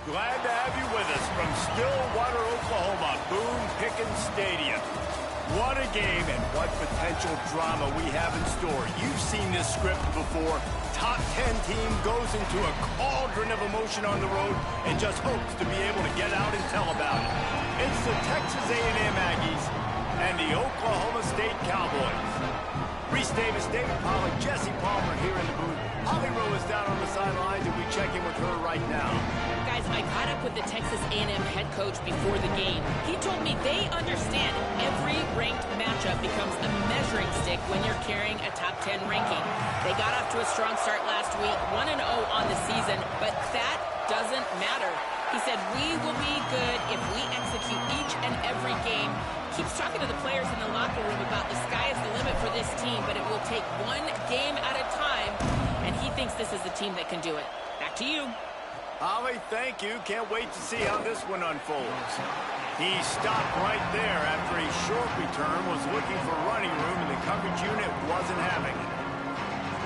Glad to have you with us from Stillwater, Oklahoma, Boone Pickens Stadium. What a game and what potential drama we have in store. You've seen this script before. Top 10 team goes into a cauldron of emotion on the road and just hopes to be able to get out and tell about it. It's the Texas A&M Aggies and the Oklahoma State Cowboys. Reese Davis, David Pollack, Jesse Palmer here in the booth. Holly Rowe is down on the sidelines, and we check in with her right now. Guys, I caught up with the Texas A&M head coach before the game. He told me they understand every ranked matchup becomes a measuring stick when you're carrying a top 10 ranking. They got off to a strong start last week, 1-0 on the season, but that doesn't matter. He said, we will be good if we execute each and every game. Keeps talking to the players in the locker room about the sky is the limit for this team, but it will take one game at a time, and he thinks this is the team that can do it. Back to you. Holly, thank you. Can't wait to see how this one unfolds. He stopped right there after a short return, was looking for running room, and the coverage unit wasn't having it.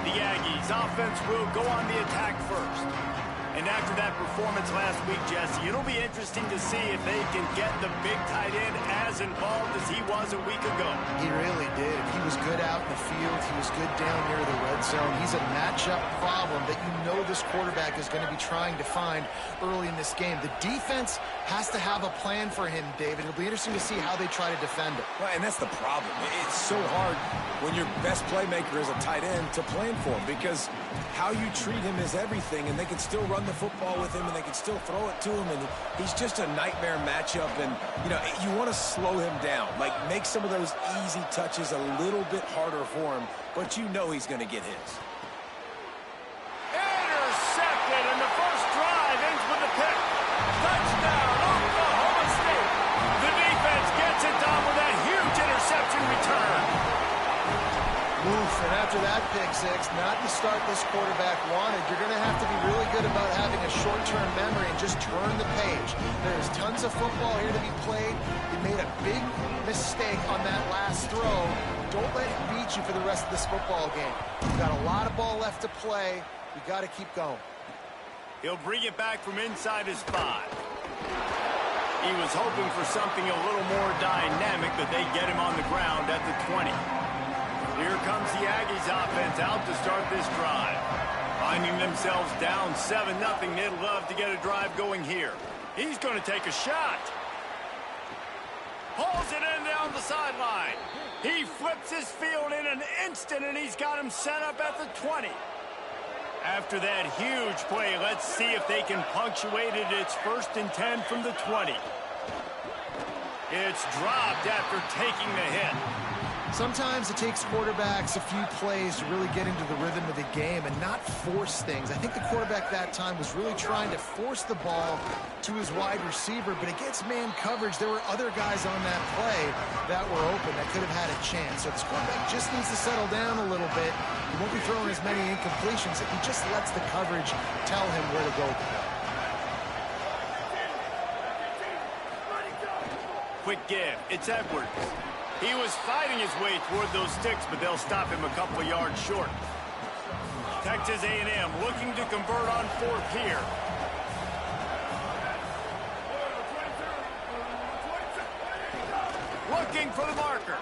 The Aggies offense will go on the attack first. And after that performance last week, Jesse, it'll be interesting to see if they can get the big tight end as involved as he was a week ago. He really did. He was good out in the field. He was good down near the red zone. He's a matchup problem that you know this quarterback is going to be trying to find early in this game. The defense has to have a plan for him, David. It'll be interesting to see how they try to defend it. Well, and that's the problem. It's so hard when your best playmaker is a tight end to plan for him, because how you treat him is everything, and they can still run the football with him, and they can still throw it to him, and he's just a nightmare matchup. And you know, you want to slow him down, like make some of those easy touches a little bit harder for him, but you know he's going to get his. Intercepted, and the first drive ends with a pick. Touchdown, Oklahoma State. The defense gets it done with that huge interception return. Oof, and after that pick six, not the start this quarterback wanted. You're going to have to be really good about having a short-term memory and just turn the page. There's tons of football here to be played. You made a big mistake on that last throw. Don't let it beat you for the rest of this football game. You've got a lot of ball left to play. You got to keep going. He'll bring it back from inside his 5. He was hoping for something a little more dynamic, but they get him on the ground at the 20. Here comes the Aggies offense out to start this drive. Finding themselves down 7-0, they'd love to get a drive going here. He's going to take a shot. Pulls it in down the sideline. He flips his field in an instant, and he's got him set up at the 20. After that huge play, let's see if they can punctuate it. It's 1st and 10 from the 20. It's dropped after taking the hit. Sometimes it takes quarterbacks a few plays to really get into the rhythm of the game and not force things. I think the quarterback that time was really trying to force the ball to his wide receiver, but against man coverage, there were other guys on that play that were open that could have had a chance. So this quarterback just needs to settle down a little bit. He won't be throwing as many incompletions if he just lets the coverage tell him where to go. Quick give. It's Edwards. He was fighting his way toward those sticks, but they'll stop him a couple of yards short. Texas A&M looking to convert on 4th here. Looking for the marker.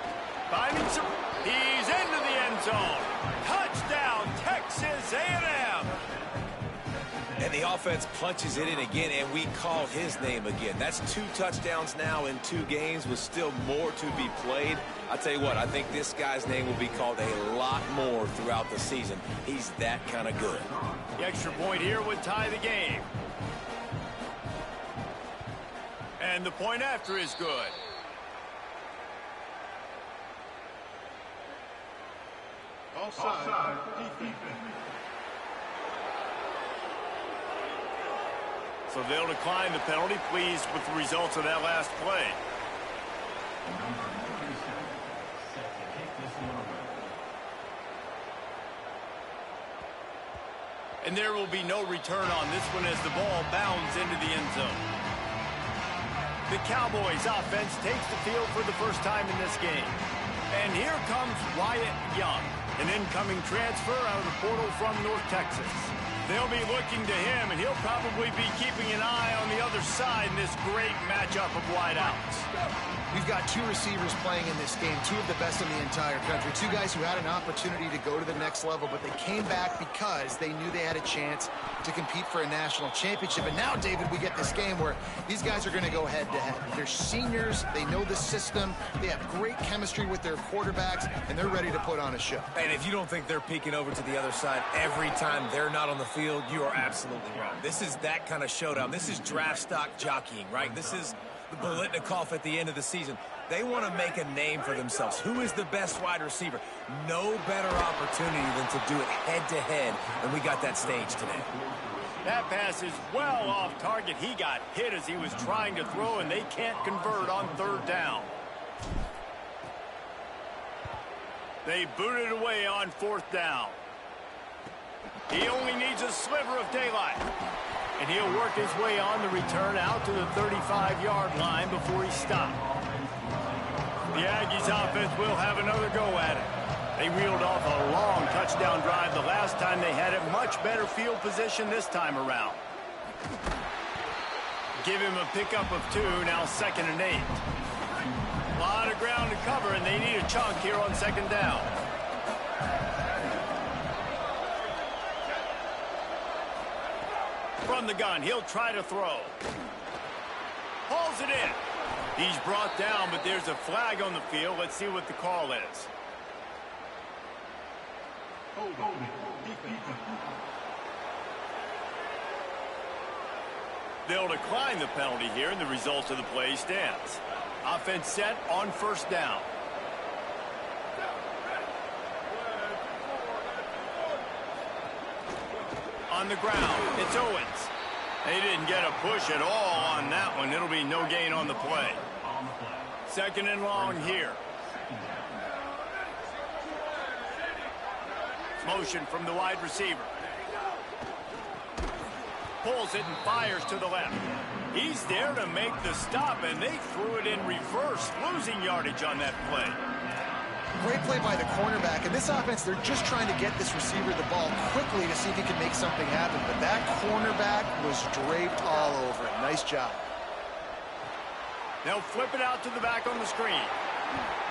Finding some. He's into the end zone. Touchdown, Texas A&M. And the offense punches it in again, and we call his name again. That's 2 touchdowns now in 2 games with still more to be played. I tell you what, I think this guy's name will be called a lot more throughout the season. He's that kind of good. The extra point here would tie the game. And the point after is good. Offside, defense. So they'll decline the penalty, pleased with the results of that last play. And there will be no return on this one as the ball bounds into the end zone. The Cowboys offense takes the field for the first time in this game. And here comes Wyatt Young, an incoming transfer out of the portal from North Texas. They'll be looking to him, and he'll probably be keeping an eye on the other side in this great matchup of wideouts. We've got two receivers playing in this game, two of the best in the entire country. Two guys who had an opportunity to go to the next level, but they came back because they knew they had a chance to compete for a national championship. And now, David, we get this game where these guys are going to go head-to-head. They're seniors. They know the system. They have great chemistry with their quarterbacks, and they're ready to put on a show. And if you don't think they're peeking over to the other side every time they're not on the field, you are absolutely wrong. This is that kind of showdown. This is draft stock jockeying, right? This is the Bolitnikoff at the end of the season. They want to make a name for themselves. Who is the best wide receiver? No better opportunity than to do it head-to-head, and we got that stage today. That pass is well off target. He got hit as he was trying to throw, and they can't convert on third down. They boot it away on fourth down. He only needs a sliver of daylight. And he'll work his way on the return out to the 35-yard line before he's stopped. The Aggies offense will have another go at it. They reeled off a long touchdown drive the last time they had it. Much better field position this time around. Give him a pickup of 2, now 2nd and 8. A lot of ground to cover, and they need a chunk here on 2nd down. From the gun, he'll try to throw. Hauls it in. He's brought down, but there's a flag on the field. Let's see what the call is. They'll decline the penalty here, and the result of the play stands. Offense set on 1st down. On the ground, it's Owens. They didn't get a push at all on that one. It'll be no gain on the play. 2nd and long here. Motion from the wide receiver. Pulls it and fires to the left. He's there to make the stop, and they threw it in reverse, losing yardage on that play. Great play by the cornerback. In this offense, they're just trying to get this receiver the ball quickly to see if he can make something happen. But that cornerback was draped all over it. Nice job. They'll flip it out to the back on the screen.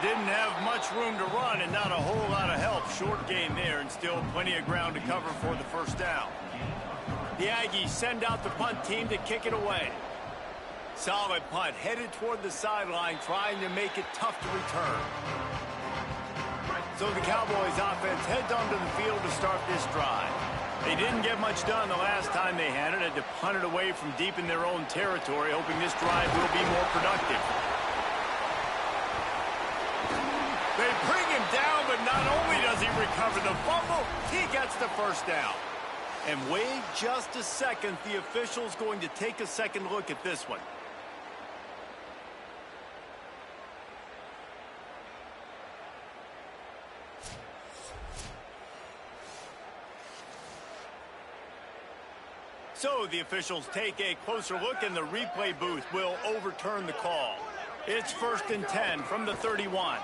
Didn't have much room to run and not a whole lot of help. Short gain there and still plenty of ground to cover for the 1st down. The Aggies send out the punt team to kick it away. Solid punt headed toward the sideline, trying to make it tough to return. So the Cowboys offense heads onto the field to start this drive. They didn't get much done the last time they had to punt it away from deep in their own territory, hoping this drive will be more productive. They bring him down, but not only does he recover the fumble, he gets the 1st down. And wait just a second, the official's going to take a second look at this one. So the officials take a closer look, and the replay booth will overturn the call. It's 1st and 10 from the 31.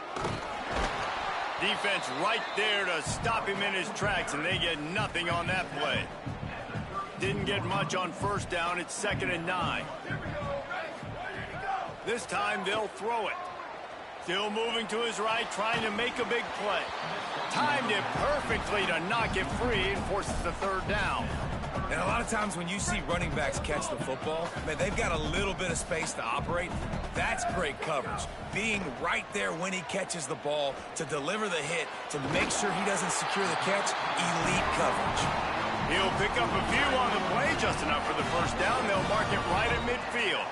Defense right there to stop him in his tracks, and they get nothing on that play. Didn't get much on 1st down. It's 2nd and 9. This time they'll throw it. Still moving to his right, trying to make a big play. Timed it perfectly to knock it free and forces the 3rd down. And a lot of times when you see running backs catch the football, man, they've got a little bit of space to operate. That's great coverage. Being right there when he catches the ball to deliver the hit, to make sure he doesn't secure the catch, elite coverage. He'll pick up a few on the play, just enough for the 1st down. They'll mark it right at midfield.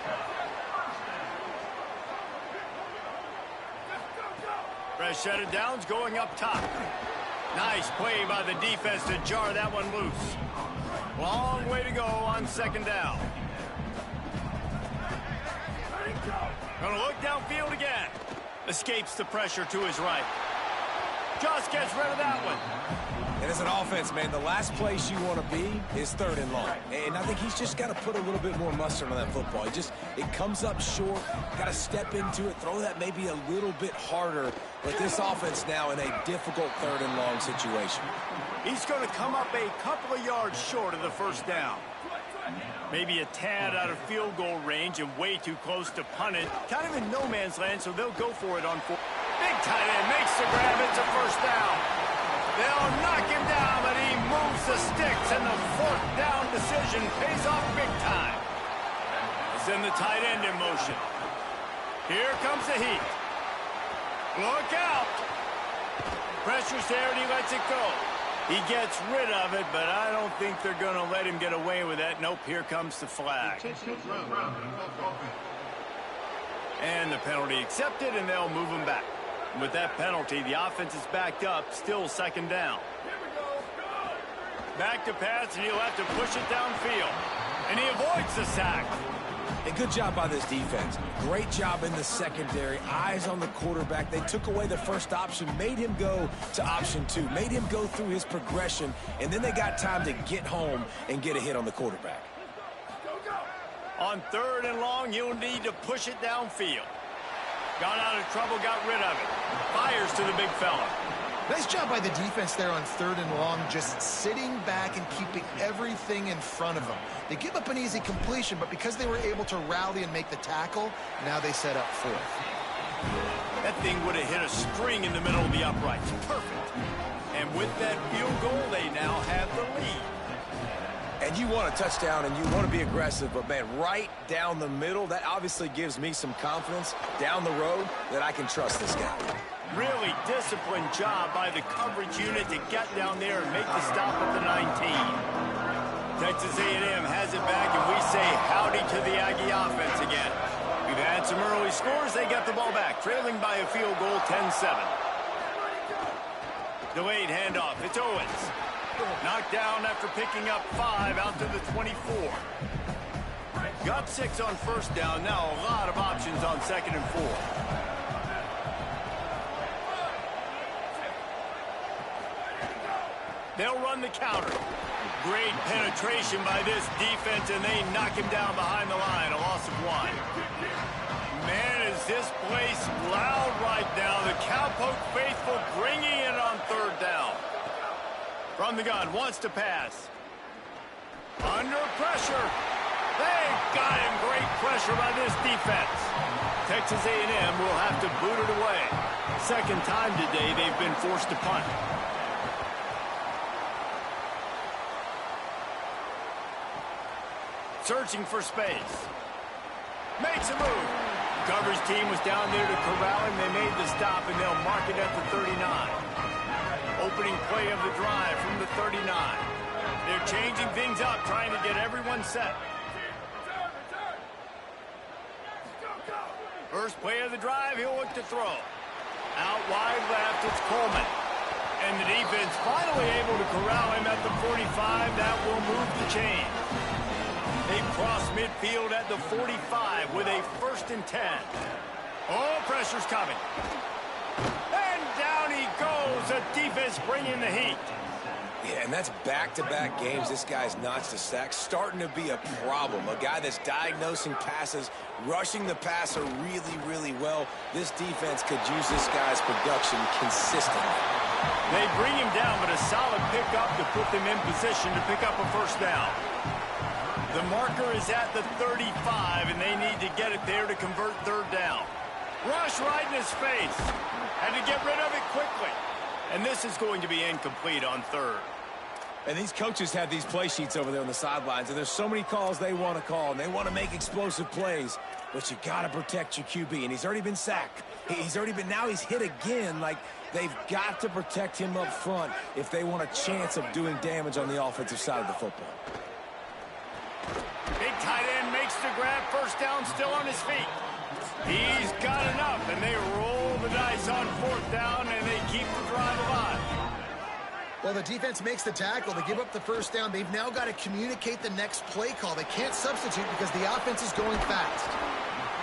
Fresh set of downs going up top. Nice play by the defense to jar that one loose. Long way to go on 2nd down. Gonna look downfield again. Escapes the pressure to his right. Just gets rid of that one. And as an offense, man, the last place you want to be is 3rd and long. And I think he's just got to put a little bit more mustard on that football. It comes up short, got to step into it, throw that maybe a little bit harder. But this offense now in a difficult 3rd and long situation. He's going to come up a couple of yards short of the first down. Maybe a tad out of field goal range and way too close to punt it. Kind of in no man's land, so they'll go for it on 4. Big tight end makes the grab. It's a first down. They'll knock him down, but he moves the sticks, and the 4th down decision pays off big time. Send the tight end in motion. Here comes the heat. Look out. Pressure's there, and he lets it go. He gets rid of it, but I don't think they're going to let him get away with that. Nope, here comes the flag. And the penalty accepted, and they'll move him back. With that penalty, the offense is backed up, still 2nd down. Back to pass, and he'll have to push it downfield. And he avoids the sack. A good job by this defense. Great job in the secondary. Eyes on the quarterback. They took away the first option, made him go to option 2, made him go through his progression, and then they got time to get home and get a hit on the quarterback. On 3rd and long, you'll need to push it downfield. Got out of trouble, got rid of it. Fires to the big fella. Nice job by the defense there on 3rd and long, just sitting back and keeping everything in front of them. They give up an easy completion, but because they were able to rally and make the tackle, now they set up 4th. That thing would have hit a string in the middle of the uprights. Perfect. And with that field goal, they now have the lead. And you want a touchdown and you want to be aggressive, but, man, right down the middle, that obviously gives me some confidence down the road that I can trust this guy. Really disciplined job by the coverage unit to get down there and make the stop at the 19. Texas A&M has it back, and we say howdy to the Aggie offense again. We've had some early scores. They got the ball back, trailing by a field goal, 10-7. Delayed handoff. It's Owens. Knocked down after picking up 5 out to the 24. Got 6 on first down. Now a lot of options on 2nd and 4. They'll run the counter. Great penetration by this defense, and they knock him down behind the line. A loss of 1. Man, is this place loud right now. The Cowpoke faithful bringing it on 3rd down. From the gun, wants to pass. Under pressure. They got him. Great pressure by this defense. Texas A&M will have to boot it away. 2nd time today they've been forced to punt. Searching for space. Makes a move. Coverage team was down there to corral him. They made the stop, and they'll mark it at the 39. Opening play of the drive from the 39. They're changing things up, trying to get everyone set. First play of the drive, he'll look to throw. Out wide left, it's Coleman. And the defense finally able to corral him at the 45. That will move the chain. They cross midfield at the 45 with a 1st and 10. Oh, pressure's coming. And down he goes. The defense bringing the heat. Yeah, and that's back-to-back games. This guy's notched a sack, starting to be a problem. A guy that's diagnosing passes, rushing the passer really, really well. This defense could use this guy's production consistently. They bring him down, but a solid pickup to put them in position to pick up a first down. The marker is at the 35, and they need to get it there to convert 3rd down. Rush right in his face. Had to get rid of it quickly. And this is going to be incomplete on 3rd. And these coaches have these play sheets over there on the sidelines, and there's so many calls they want to call, and they want to make explosive plays. But you got to protect your QB, and he's already been sacked. Now he's hit again. Like, they've got to protect him up front if they want a chance of doing damage on the offensive side of the football. Big tight end makes the grab. First down, still on his feet. He's got enough, and they roll the dice on 4th down, and they keep the drive alive. Well, the defense makes the tackle. They give up the first down. They've now got to communicate the next play call. They can't substitute because the offense is going fast.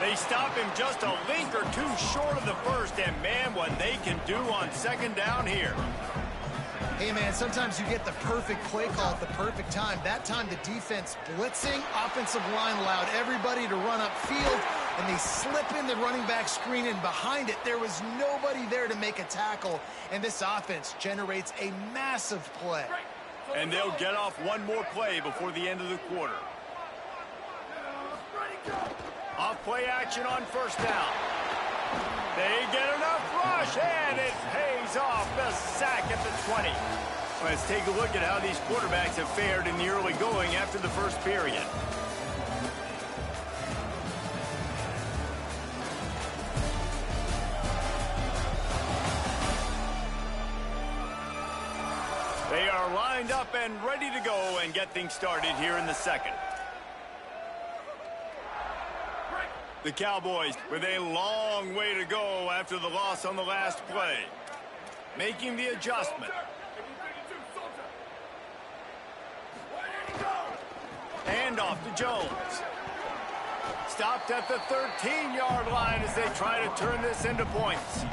They stop him just a link or two short of the first, and man, what they can do on 2nd down here. Hey, man, sometimes you get the perfect play call at the perfect time. That time, the defense blitzing, offensive line allowed everybody to run upfield, and they slip in the running back screen, and behind it, there was nobody there to make a tackle, and this offense generates a massive play. And they'll get off one more play before the end of the quarter. Off play action on first down. They get enough rush, and it pays off. The sack at the 20. Let's take a look at how these quarterbacks have fared in the early going after the first period. They are lined up and ready to go and get things started here in the second. The Cowboys with a long way to go after the loss on the last play. Making the adjustment. Hand off to Jones. Stopped at the 13-yard line as they try to turn this into points.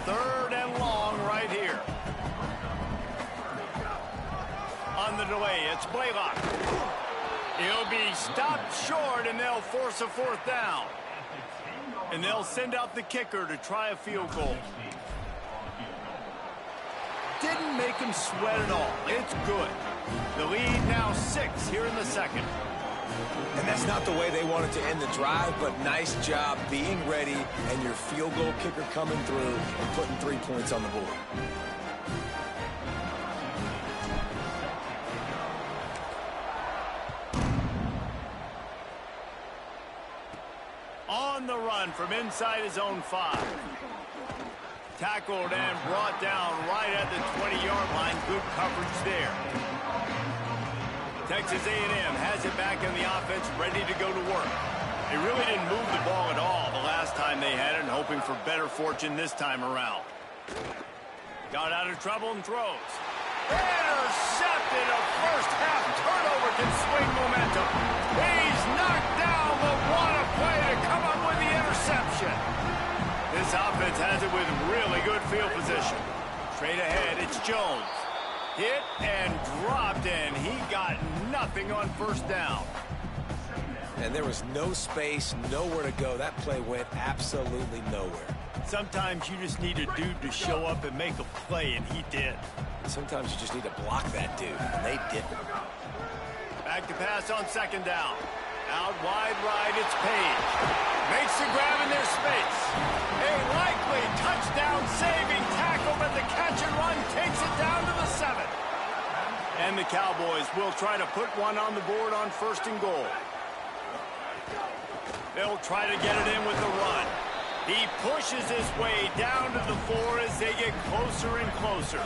3rd and long right here. On the delay, it's Blaylock. He'll be stopped short, and they'll force a 4th down. And they'll send out the kicker to try a field goal. Didn't make him sweat at all. It's good. The lead now 6 here in the second. And that's not the way they wanted to end the drive, but nice job being ready and your field goal kicker coming through and putting 3 points on the board. On the run from inside his own 5. Tackled and brought down right at the 20-yard line. Good coverage there. Texas A&M has it back in the offense, ready to go to work. They really didn't move the ball at all the last time they had it, and hoping for better fortune this time around. Got out of trouble and throws. Intercepted. A first-half turnover can swing momentum. He's knocked down, but what a play to come up with the interception. This offense has it with really good field position. Straight ahead, it's Jones. Hit and dropped, and he got nothing on first down. And there was no space, nowhere to go. That play went absolutely nowhere. Sometimes you just need a dude to show up and make a play, and he did. Sometimes you just need to block that dude, and they didn't. Back to pass on second down. Out wide right, it's Page. Makes the grab in their space. A likely touchdown-saving tackle, but the catch and run takes it down to the 7. And the Cowboys will try to put one on the board on 1st and goal. They'll try to get it in with the run. He pushes his way down to the 4 as they get closer and closer.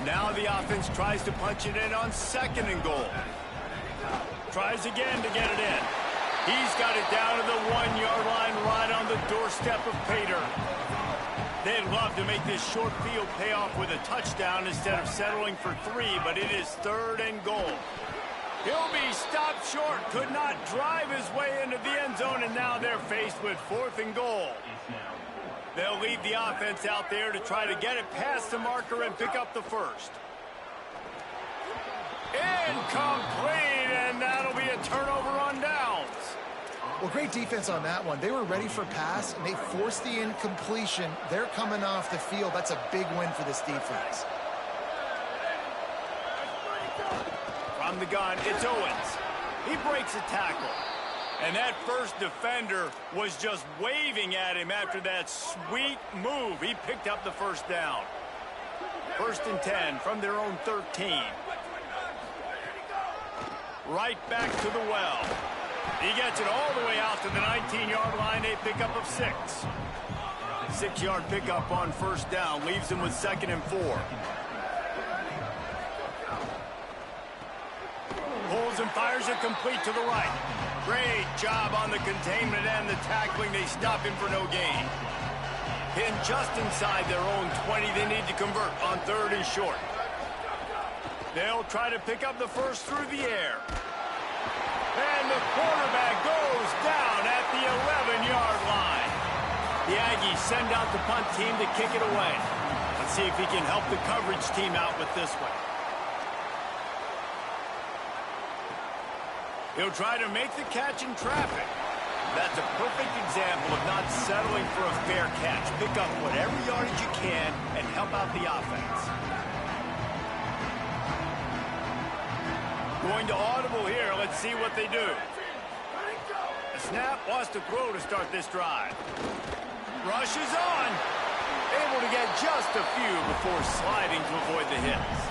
Now the offense tries to punch it in on 2nd and goal. Tries again to get it in. He's got it down to the 1-yard line right on the doorstep of Pater. They'd love to make this short field pay off with a touchdown instead of settling for 3, but it is 3rd and goal. He'll be stopped short, could not drive his way into the end zone, and now they're faced with 4th and goal. They'll lead the offense out there to try to get it past the marker and pick up the 1st. Incomplete, and that'll be a turnover on downs. Well, great defense on that one. They were ready for pass, and they forced the incompletion. They're coming off the field. That's a big win for this defense. From the gun, it's Owens. He breaks a tackle. And that first defender was just waving at him after that sweet move. He picked up the 1st down. 1st and 10 from their own 13. Right back to the well. He gets it all the way out to the 19-yard line, a pickup of 6. 6-yard pickup on 1st down leaves him with 2nd and 4. Pulls and fires it complete to the right. Great job on the containment and the tackling. They stop him for no gain. Pinned just inside their own 20. They need to convert on 3rd and short. They'll try to pick up the 1st through the air. And the quarterback goes down at the 11-yard line. The Aggies send out the punt team to kick it away. A Let's see if he can help the coverage team out with this one. He'll try to make the catch in traffic. That's a perfect example of not settling for a fair catch. Pick up whatever yardage you can and help out the offense. Going to audible here. Let's see what they do. The snap wants to throw to start this drive. Rush is on. Able to get just a few before sliding to avoid the hits.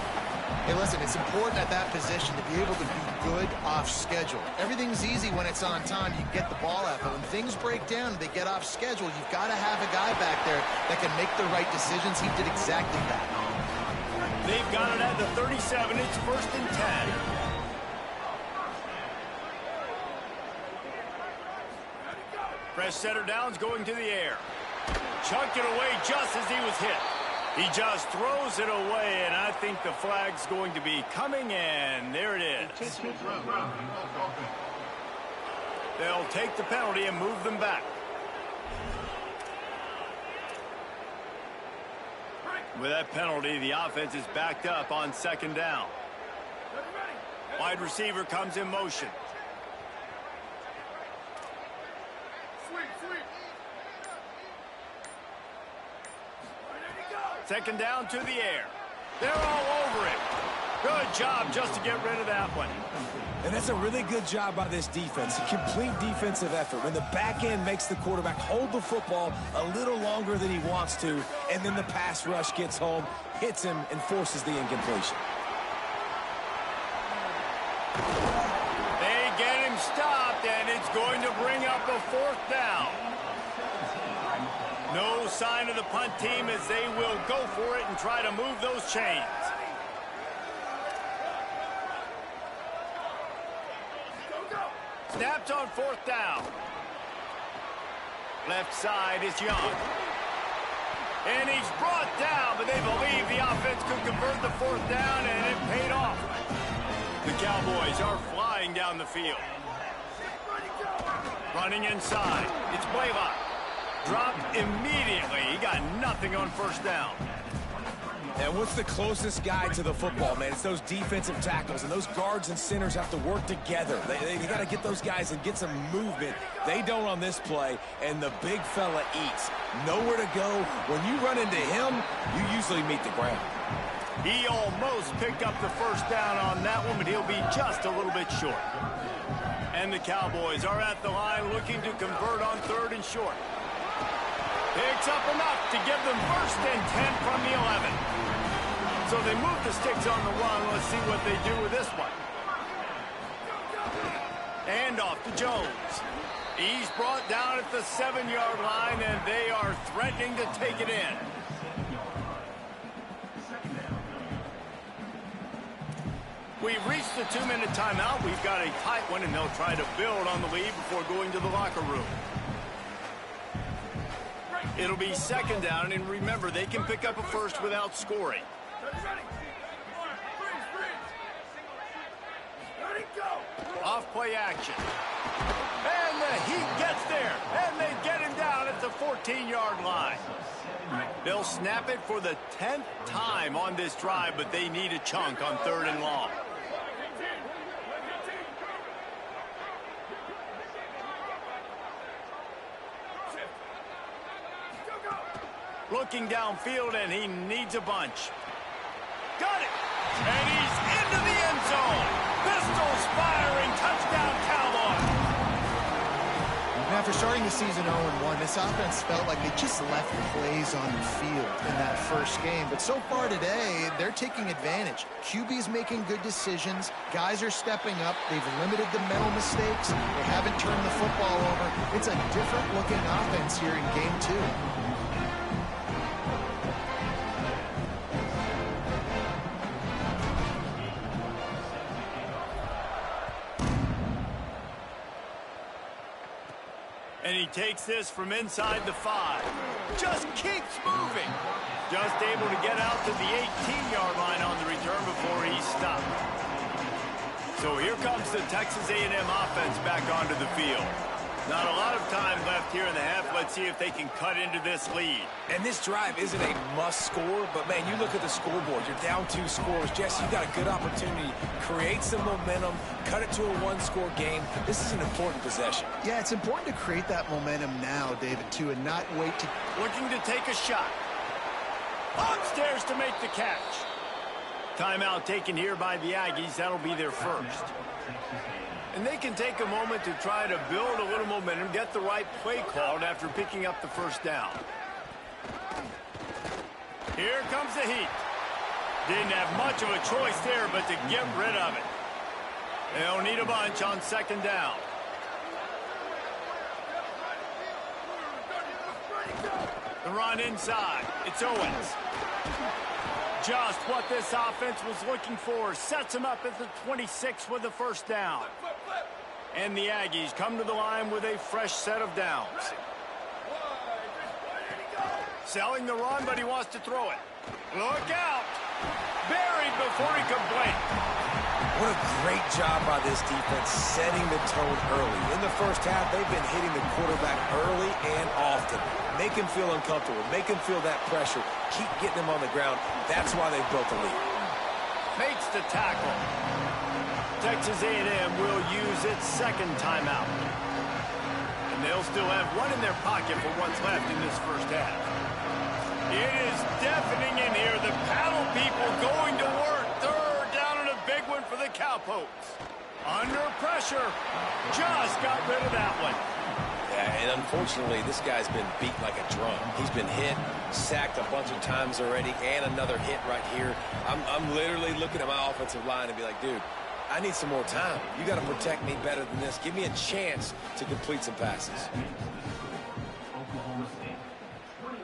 Hey, listen, it's important at that position to be able to be good off schedule. Everything's easy when it's on time. You get the ball out. But when things break down and they get off schedule, you've got to have a guy back there that can make the right decisions. He did exactly that. They've got it at the 37. It's 1st and 10. Fresh setter downs going to the air. Chunked it away just as he was hit. He just throws it away, and I think the flag's going to be coming in. There it is. They'll take the penalty and move them back. With that penalty, the offense is backed up on 2nd down. Wide receiver comes in motion. Second down to the air. They're all over it. Good job just to get rid of that one. And that's a really good job by this defense. A complete defensive effort. When the back end makes the quarterback hold the football a little longer than he wants to, and then the pass rush gets home, hits him, and forces the incompletion. They get him stopped, and it's going to bring up a 4th down. No sign of the punt team as they will go for it and try to move those chains. Snaps on 4th down. Left side is Young. And he's brought down, but they believe the offense could convert the 4th down, and it paid off. The Cowboys are flying down the field. Running inside. It's Blaylock. Dropped immediately. He got nothing on 1st down. And what's the closest guy to the football, man? It's those defensive tackles, and those guards and centers have to work together. They got to get those guys and get some movement. They don't on this play, and the big fella eats. Nowhere to go. When you run into him, you usually meet the ground. He almost picked up the 1st down on that one, but he'll be just a little bit short. And the Cowboys are at the line looking to convert on 3rd and short. Picks up enough to give them 1st and 10 from the 11. So they move the sticks on the run. Let's see what they do with this one. And off to Jones. He's brought down at the 7-yard line, and they are threatening to take it in. We've reached the 2-minute timeout. We've got a tight one, and they'll try to build on the lead before going to the locker room. It'll be 2nd down, and remember, they can pick up a 1st without scoring. Off play action. And the Heat gets there, and they get him down at the 14-yard line. They'll snap it for the 10th time on this drive, but they need a chunk on 3rd and long. Looking downfield, and he needs a bunch. Got it! And he's into the end zone. Pistols firing, touchdown Cowboys. And after starting the season 0-1, this offense felt like they just left plays on the field in that 1st game. But so far today, they're taking advantage. QB's making good decisions. Guys are stepping up. They've limited the mental mistakes. They haven't turned the football over. It's a different-looking offense here in Game 2. And he takes this from inside the 5. Just keeps moving. Just able to get out to the 18-yard line on the return before he stopped. So here comes the Texas A&M offense back onto the field. Not a lot of time left here in the half. Let's see if they can cut into this lead. And this drive isn't a must score, but, man, you look at the scoreboard. You're down 2 scores. Jesse, you got a good opportunity. Create some momentum. Cut it to a 1-score game. This is an important possession. Yeah, it's important to create that momentum now, David, too, and not wait to... Looking to take a shot. Upstairs to make the catch. Timeout taken here by the Aggies. That'll be their first. And they can take a moment to try to build a little momentum, get the right play called after picking up the first down. Here comes the heat. Didn't have much of a choice there, but to get rid of it. They'll need a bunch on second down. The run inside. It's Owens. Just what this offense was looking for. Sets him up at the 26 with the first down. And the Aggies come to the line with a fresh set of downs. Selling the run, but he wants to throw it. Look out! Buried before he could blink. What a great job by this defense setting the tone early. In the first half, they've been hitting the quarterback early and often. Make him feel uncomfortable. Make him feel that pressure. Keep getting him on the ground. That's why they've built the lead. Makes the tackle. Texas A&M will use its second timeout. And they'll still have one in their pocket for what's left in this first half. It is deafening in here. The paddle people going to work. Third down and a big one for the Cowpokes. Under pressure. Just got rid of that one. Yeah, and unfortunately, this guy's been beat like a drum. He's been hit, sacked a bunch of times already, and another hit right here. I'm literally looking at my offensive line and be like, dude, I need some more time. You got to protect me better than this. Give me a chance to complete some passes. Oklahoma State, 21,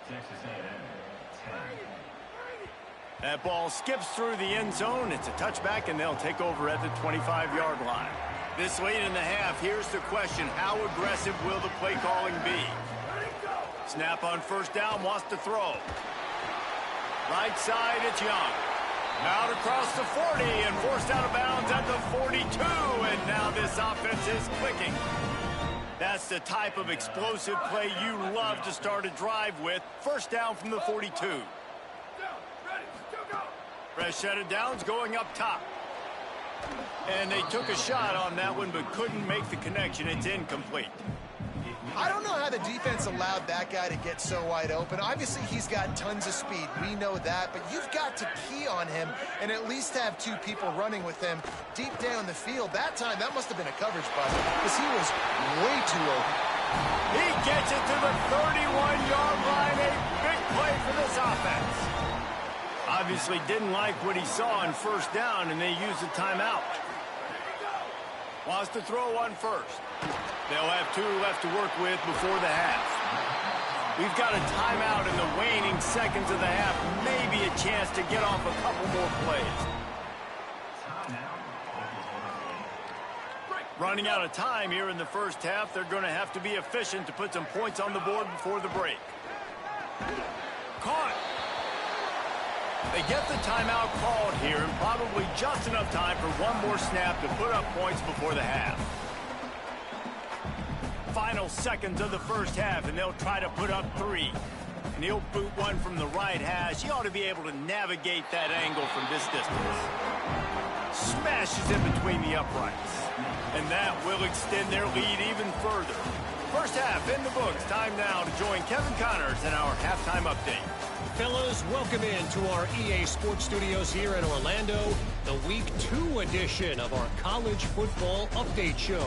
Texas A&M, 10. That ball skips through the end zone. It's a touchback, and they'll take over at the 25-yard line. This late in the half, here's the question. How aggressive will the play calling be? Snap on first down, wants to throw. Right side, it's Young. Out across the 40 and forced out of bounds at the 42. And now this offense is clicking. That's the type of explosive play you love to start a drive with. First down from the 42. Fresh set of downs going up top. And they took a shot on that one but couldn't make the connection. It's incomplete. I don't know how the defense allowed that guy to get so wide open. Obviously, he's got tons of speed. We know that. But you've got to key on him and at least have 2 people running with him deep down the field. That time, that must have been a coverage bust because he was way too open. He gets it to the 31-yard line. A big play for this offense. Obviously didn't like what he saw on first down, and they used a timeout. Wants to throw one first. They'll have 2 left to work with before the half. We've got a timeout in the waning seconds of the half. Maybe a chance to get off a couple more plays. Running out of time here in the first half. They're going to have to be efficient to put some points on the board before the break. Caught. They get the timeout called here, and probably just enough time for one more snap to put up points before the half. Final seconds of the first half, and they'll try to put up 3. And he'll boot one from the right hash. He ought to be able to navigate that angle from this distance. Smashes in between the uprights. And that will extend their lead even further. First half in the books. Time now to join Kevin Connors in our halftime update. Fellas, welcome into our EA Sports Studios here in Orlando, the Week 2 edition of our College Football Update Show.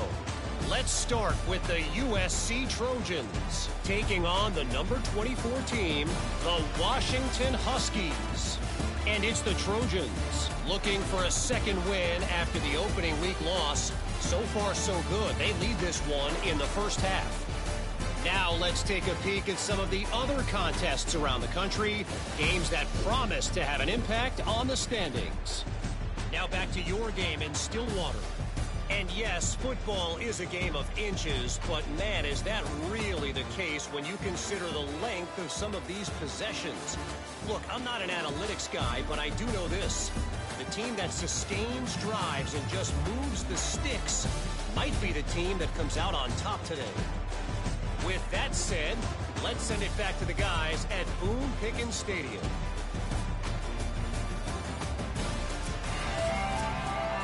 Let's start with the USC Trojans, taking on the number 24 team, the Washington Huskies. And it's the Trojans looking for a second win after the opening week loss. So far, so good. They lead this one in the first half. Now let's take a peek at some of the other contests around the country, games that promise to have an impact on the standings. Now back to your game in Stillwater. And yes, football is a game of inches, but man, is that really the case when you consider the length of some of these possessions. Look, I'm not an analytics guy, but I do know this. the team that sustains drives and just moves the sticks might be the team that comes out on top today. With that said, let's send it back to the guys at Boone Pickens Stadium.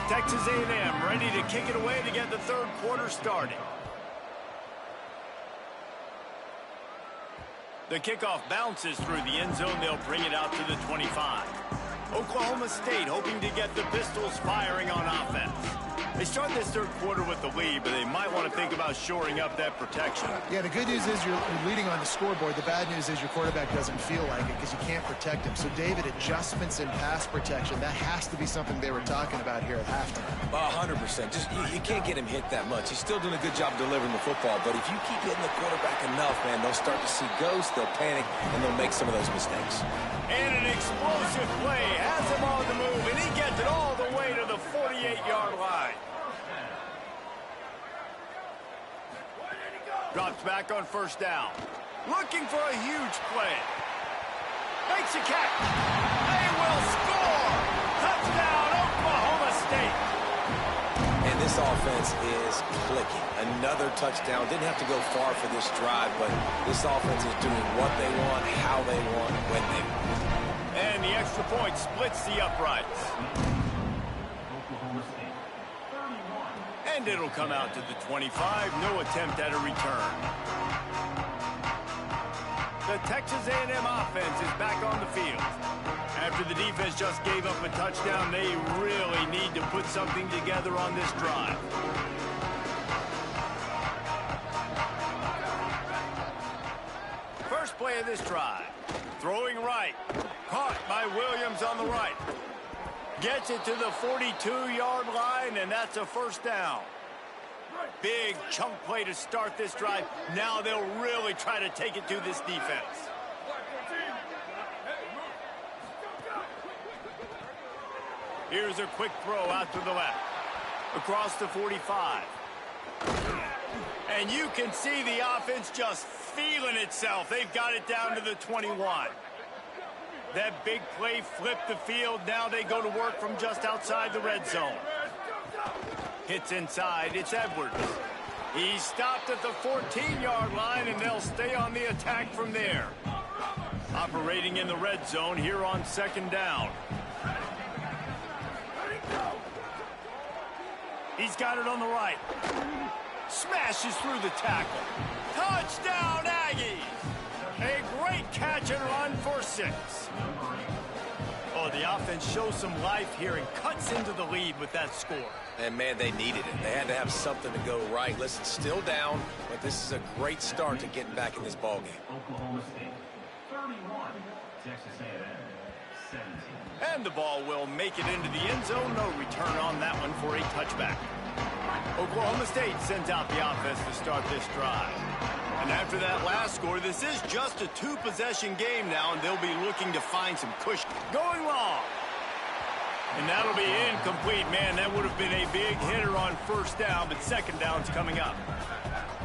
Texas A&M ready to kick it away to get the third quarter started. The kickoff bounces through the end zone. They'll bring it out to the 25. Oklahoma State hoping to get the Pistols firing on offense. They start this third quarter with the lead, but they might want to think about shoring up that protection. Yeah, the good news is you're leading on the scoreboard. The bad news is your quarterback doesn't feel like it because you can't protect him. So, David, adjustments in pass protection, that has to be something they were talking about here at halftime. 100%. Just you can't get him hit that much. He's still doing a good job delivering the football, but if you keep hitting the quarterback enough, man, they'll start to see ghosts, they'll panic, and they'll make some of those mistakes. And an explosive play has him on the move, and he gets it all the way to the 48-yard line. Drops back on first down. Looking for a huge play. Makes a catch. They will score. Touchdown, Oklahoma State. And this offense is clicking. Another touchdown. Didn't have to go far for this drive, but this offense is doing what they want, how they want, when they want. And the extra point splits the uprights. Oklahoma State, 31. And it'll come out to the 25. No attempt at a return. The Texas A&M offense is back on the field. After the defense just gave up a touchdown, they really need to put something together on this drive. First play of this drive. Throwing right. Caught by Williams on the right. Gets it to the 42-yard line, and that's a first down. Big chunk play to start this drive. Now they'll really try to take it to this defense. Here's a quick throw out to the left. Across the 45. And you can see the offense just feeling itself. They've got it down to the 21. That big play flipped the field. Now they go to work from just outside the red zone. Hits inside. It's Edwards. He's stopped at the 14-yard line, and they'll stay on the attack from there. Operating in the red zone here on second down. He's got it on the right. Smashes through the tackle. Touchdown, Aggies! A great catch and run for 6. Oh, the offense shows some life here and cuts into the lead with that score. And, man, they needed it. They had to have something to go right. Listen, still down, but this is a great start to getting back in this ballgame. Oklahoma State, 31. Texas A&M, 17. And the ball will make it into the end zone. No return on that one for a touchback. Oklahoma State sends out the offense to start this drive. And after that last score, this is just a 2-possession game now, and they'll be looking to find some cushion. Going long. And that'll be incomplete. Man, that would have been a big hitter on first down, but second down's coming up.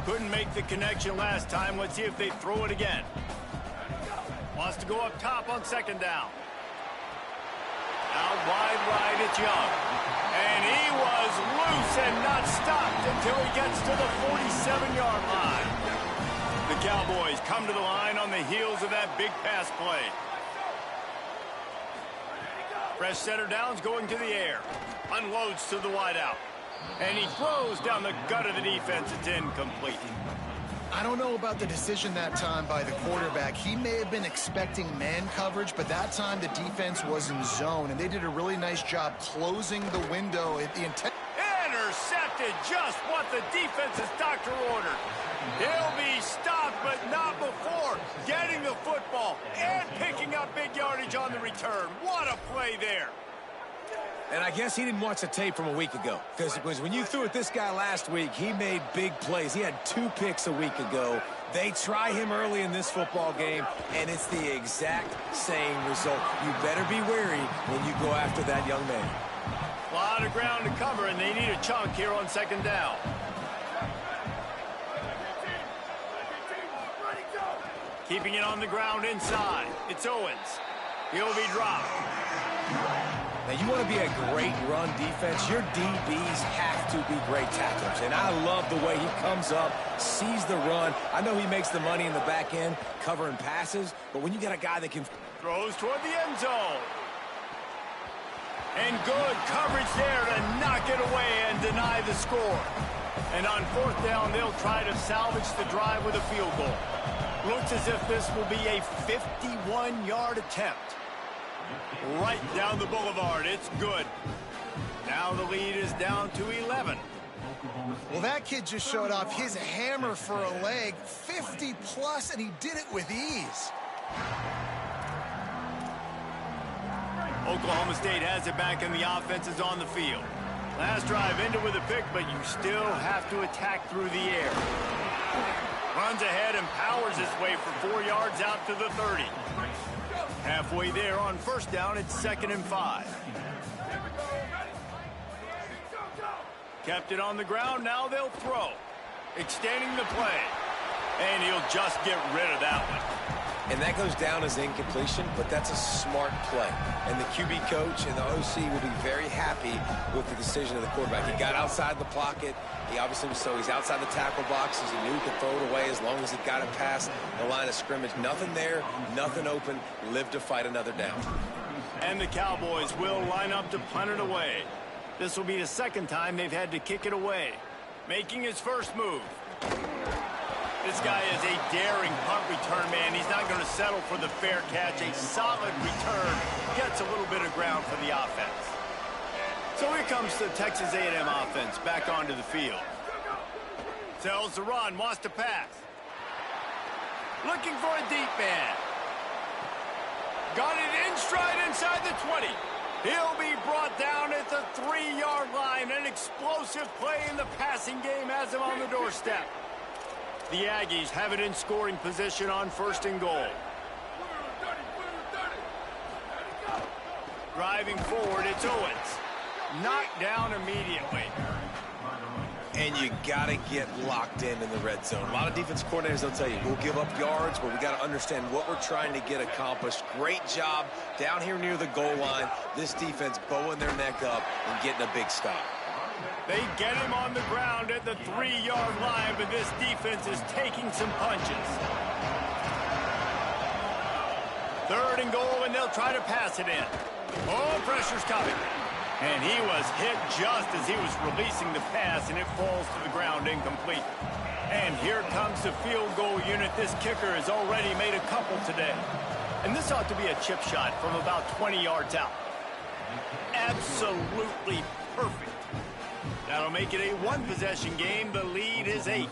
Couldn't make the connection last time. Let's see if they throw it again. Wants to go up top on second down. Out wide right, it's Young. And he was loose and not stopped until he gets to the 47-yard line. The Cowboys come to the line on the heels of that big pass play. Fresh center downs going to the air. Unloads to the wideout. And he throws down the gut of the defense. It's incomplete. I don't know about the decision that time by the quarterback. He may have been expecting man coverage, but that time the defense was in zone, and they did a really nice job closing the window at the intent. Intercepted, just what the defense's doctor ordered. He'll be stopped, but not before getting the football and picking up big yardage on the return. What a play there. And I guess he didn't watch the tape from a week ago, because when you threw at this guy last week, he made big plays. He had 2 picks a week ago. They try him early in this football game, and it's the exact same result. You better be wary when you go after that young man. A lot of ground to cover, and they need a chunk here on second down. Keeping it on the ground inside. It's Owens. He'll be dropped. Now, you want to be a great run defense, your DBs have to be great tacklers. And I love the way he comes up, sees the run. I know he makes the money in the back end covering passes, but when you got a guy that can... Throws toward the end zone. And good coverage there to knock it away and deny the score. And on fourth down, they'll try to salvage the drive with a field goal. Looks as if this will be a 51-yard attempt. Right down the boulevard. It's good. Now the lead is down to 11. Well, that kid just showed off his hammer for a leg. 50-plus, and he did it with ease. Oklahoma State has it back, and the offense is on the field. Last drive ended with a pick, but you still have to attack through the air. Runs ahead and powers his way for 4 yards out to the 30. Halfway there on first down, it's 2nd and 5. Kept it on the ground, now they'll throw. Extending the play. And he'll just get rid of that one. And that goes down as incompletion, but that's a smart play. And the QB coach and the OC will be very happy with the decision of the quarterback. He got outside the pocket. He obviously was he's outside the tackle boxes. He knew he could throw it away as long as he got it past the line of scrimmage. Nothing there, nothing open. Live to fight another down. And the Cowboys will line up to punt it away. This will be the second time they've had to kick it away. Making his first move. This guy is a daring punt return man. He's not going to settle for the fair catch. A solid return gets a little bit of ground for the offense. So here comes the Texas A&M offense back onto the field. Tells the run, wants to pass. Looking for a deep man. Got it in stride inside the 20. He'll be brought down at the 3-yard line. An explosive play in the passing game has him on the doorstep. The Aggies have it in scoring position on 1st and goal. Driving forward, it's Owens. Knocked down immediately. And you got to get locked in the red zone. A lot of defense coordinators will tell you, we'll give up yards, but we got to understand what we're trying to get accomplished. Great job down here near the goal line. This defense bowing their neck up and getting a big stop. They get him on the ground at the 3-yard line, but this defense is taking some punches. 3rd and goal, and they'll try to pass it in. Oh, pressure's coming. And he was hit just as he was releasing the pass, and it falls to the ground incomplete. And here comes the field goal unit. This kicker has already made a couple today. And this ought to be a chip shot from about 20 yards out. Absolutely perfect. That'll make it a 1-possession game. The lead is 8.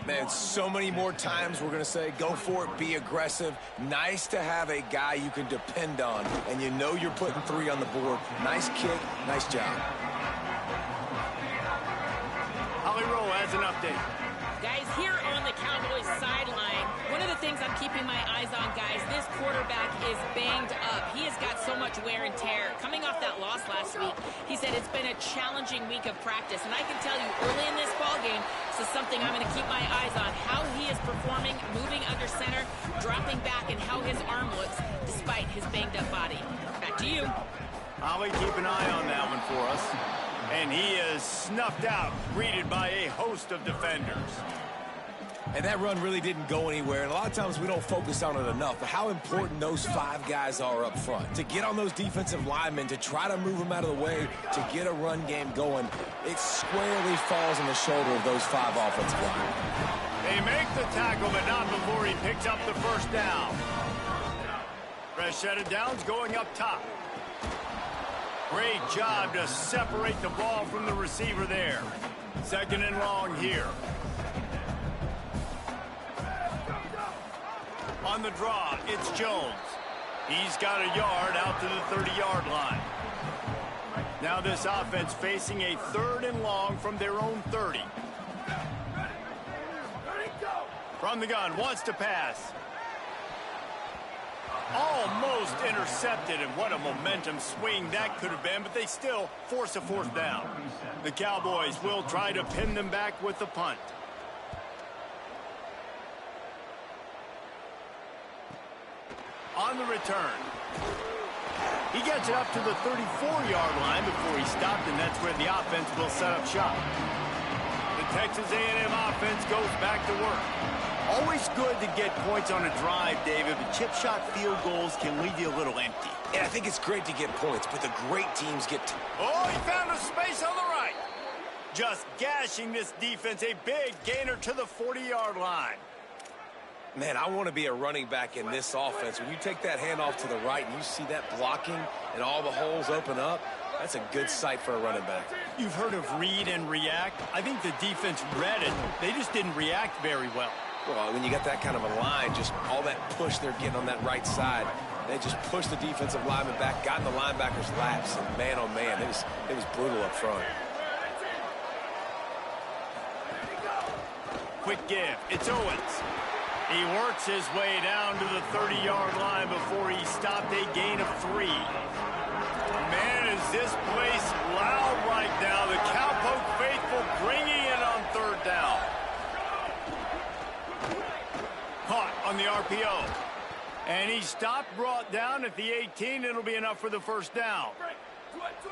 Man, so many more times we're going to say, go for it, be aggressive. Nice to have a guy you can depend on, and you know you're putting 3 on the board. Nice kick, nice job. Holly Rowe has an update. Guys, here on the Cowboys sideline, one of the things I'm keeping my eyes on, guys, this quarterback is banged up. He has got so much wear and tear. Coming off that loss last week, he said it's been a challenging week of practice. And I can tell you, early in this ballgame, this is something I'm going to keep my eyes on. How he is performing, moving under center, dropping back, and how his arm looks despite his banged-up body. Back to you. Holly, keep an eye on that one for us. And he is snuffed out, greeted by a host of defenders. And that run really didn't go anywhere. And a lot of times we don't focus on it enough. But how important those 5 guys are up front. To get on those defensive linemen, to try to move them out of the way, to get a run game going, it squarely falls on the shoulder of those 5 offensive linemen. They make the tackle, but not before he picks up the first down. Fresh set of downs going up top. Great job to separate the ball from the receiver there. 2nd and long here. On the draw, it's Jones. He's got a yard out to the 30-yard line. Now this offense facing a 3rd and long from their own 30. From the gun, wants to pass. Almost intercepted, and what a momentum swing that could have been, but they still force a 4th down. The Cowboys will try to pin them back with the punt. On the return. He gets it up to the 34-yard line before he stopped, and that's where the offense will set up shop. The Texas A&M offense goes back to work. Always good to get points on a drive, David, but chip shot field goals can leave you a little empty. And I think it's great to get points, but the great teams get... Oh, he found a space on the right. Just gashing this defense, a big gainer to the 40-yard line. Man, I want to be a running back in this offense. When you take that handoff to the right and you see that blocking and all the holes open up, that's a good sight for a running back. You've heard of read and react. I think the defense read it. They just didn't react very well. Well, when you got that kind of a line, just all that push they're getting on that right side, they just pushed the defensive lineman back, got in the linebacker's laps, and man, oh man, it was brutal up front. Quick give. It's Owens. He works his way down to the 30-yard line before he stopped a gain of 3. Man, is this place loud right now. The Cowpoke faithful bringing it on 3rd down. Caught on the RPO. And he stopped, brought down at the 18. It'll be enough for the 1st down.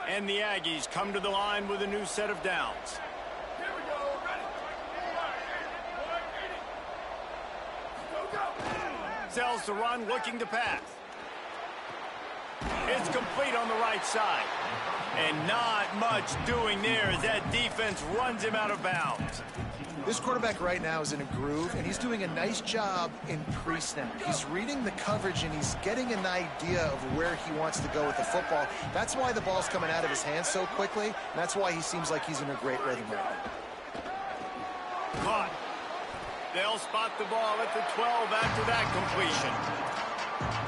And the Aggies come to the line with a new set of downs. Sells the run, looking to pass. It's complete on the right side. And not much doing there as that defense runs him out of bounds. This quarterback right now is in a groove, and he's doing a nice job in pre-snap. He's reading the coverage, and he's getting an idea of where he wants to go with the football. That's why the ball's coming out of his hands so quickly, and that's why he seems like he's in a great rhythm right now. Caught. They'll spot the ball at the 12 after that completion.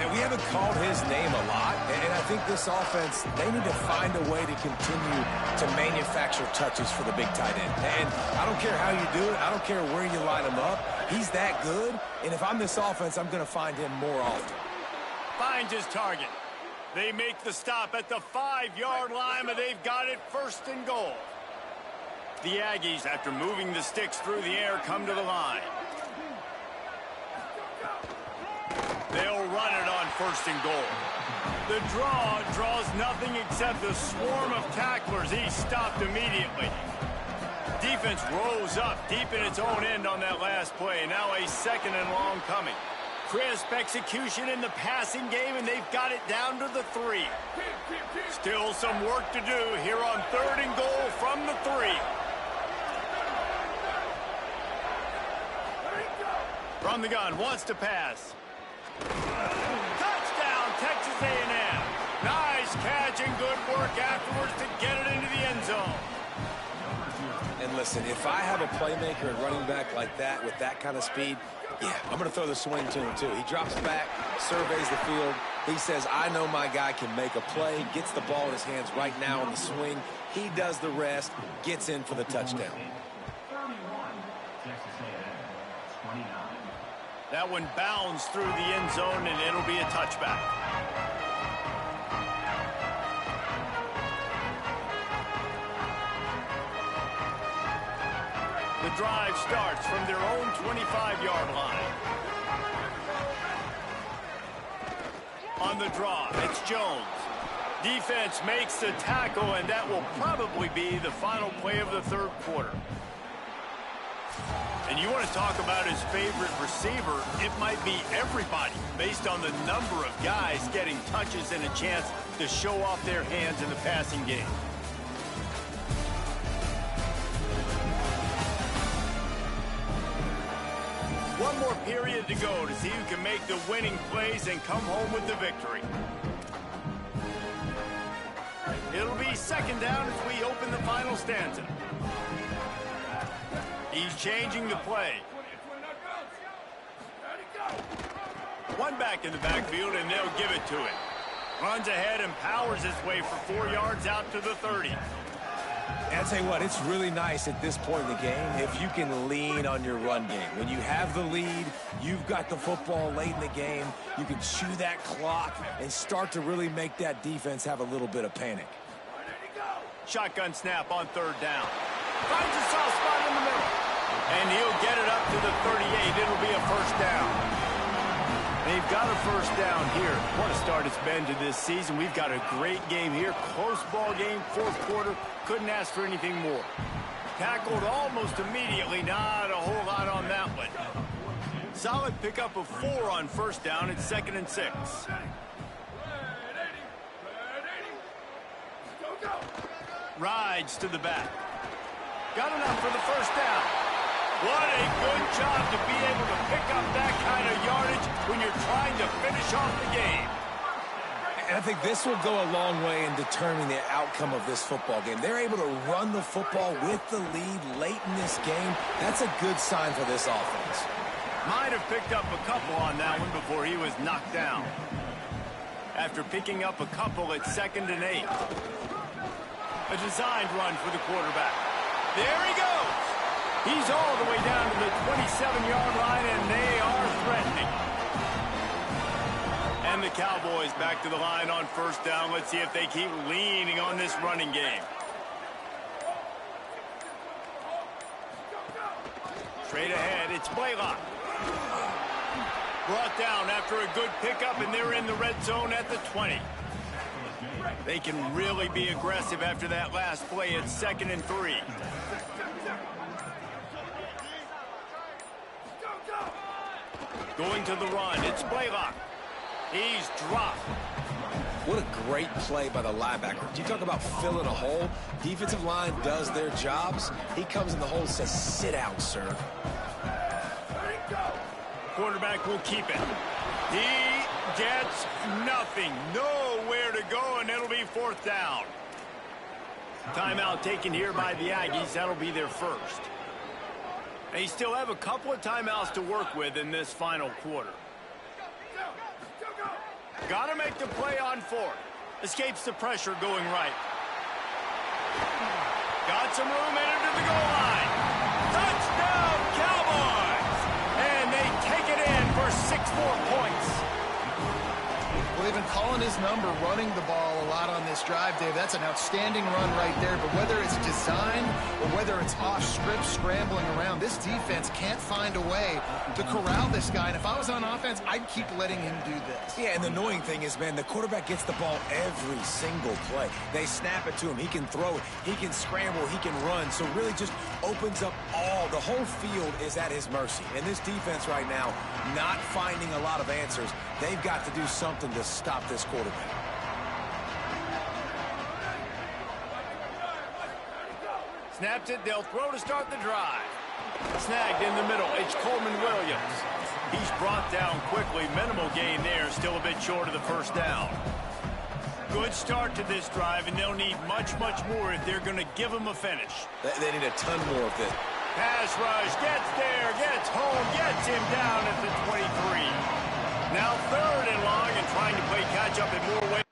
And we haven't called his name a lot, and I think this offense, they need to find a way to continue to manufacture touches for the big tight end. And I don't care how you do it. I don't care where you line him up. He's that good, and if I'm this offense, I'm going to find him more often. Finds his target. They make the stop at the 5-yard line, but they've got it 1st and goal. The Aggies, after moving the sticks through the air, come to the line. They'll run it on 1st and goal. The draw draws nothing except a swarm of tacklers. He's stopped immediately. Defense rose up deep in its own end on that last play. Now a 2nd and long coming. Crisp execution in the passing game, and they've got it down to the 3. Still some work to do here on 3rd and goal from the 3. From the gun, wants to pass. Touchdown, Texas A&M. Nice catch and good work afterwards to get it into the end zone. And listen, if I have a playmaker and running back like that with that kind of speed, yeah, I'm going to throw the swing to him too. He drops back, surveys the field. He says, I know my guy can make a play, gets the ball in his hands right now on the swing. He does the rest, gets in for the touchdown. 31, Texas A&M, 29. That one bounds through the end zone, and it'll be a touchback. The drive starts from their own 25-yard line. On the draw, it's Jones. Defense makes the tackle, and that will probably be the final play of the 3rd quarter. And you want to talk about his favorite receiver, it might be everybody based on the number of guys getting touches and a chance to show off their hands in the passing game. One more period to go to see who can make the winning plays and come home with the victory. It'll be 2nd down as we open the final stanza. He's changing the play. One back in the backfield, and they'll give it to him. Runs ahead and powers his way for 4 yards out to the 30. And I'll tell you what, it's really nice at this point in the game if you can lean on your run game. When you have the lead, you've got the football late in the game, you can chew that clock and start to really make that defense have a little bit of panic. Shotgun snap on 3rd down. Finds a soft spot in the middle. And he'll get it up to the 38. It'll be a 1st down. They've got a first down here. What a start it's been to this season. We've got a great game here. Close ball game, fourth quarter. Couldn't ask for anything more. Tackled almost immediately. Not a whole lot on that one. Solid pickup of 4 on first down. It's 2nd and 6. Rides to the back. Got enough for the first down. What a good job to be able to pick up that kind of yardage when you're trying to finish off the game. And I think this will go a long way in determining the outcome of this football game. They're able to run the football with the lead late in this game. That's a good sign for this offense. Might have picked up a couple on that one before he was knocked down. After picking up a couple at 2nd and 8. A designed run for the quarterback. There he goes. He's all the way down to the 27-yard line, and they are threatening. And the Cowboys back to the line on first down. Let's see if they keep leaning on this running game. Straight ahead, it's Blaylock. Brought down after a good pickup, and they're in the red zone at the 20. They can really be aggressive after that last play. It's 2nd and 3. Going to the run, it's Blaylock. He's dropped. What a great play by the linebacker. You talk about filling a hole. Defensive line does their jobs. He comes in the hole and says, sit down, sir. Quarterback will keep it. He gets nothing. Nowhere to go, and it'll be 4th down. Timeout taken here by the Aggies. That'll be their first. They still have a couple of timeouts to work with in this final quarter. Got to make the play on 4th. Escapes the pressure going right. Got some room in into the goal line. Touchdown, Cowboys! And they take it in for 6 more points. Well, they've been calling his number, running the ball a lot on this drive, Dave. That's an outstanding run right there. But whether it's designed or whether it's off script, scrambling around, this defense can't find a way to corral this guy. And if I was on offense, I'd keep letting him do this. Yeah, and the annoying thing is, man, the quarterback gets the ball every single play. They snap it to him. He can throw it. He can scramble. He can run. So really just opens up the whole field is at his mercy. And this defense right now, not finding a lot of answers. They've got to do something to stop this quarterback. Snaps it. They'll throw to start the drive. Snagged in the middle. It's Coleman Williams. He's brought down quickly. Minimal gain there. Still a bit short of the first down. Good start to this drive, and they'll need much, much more if they're going to give him a finish. They need a ton more of this. Pass rush. Gets there. Gets home. Gets him down at the 23. Now 3rd and long, and trying to play catch-up in more ways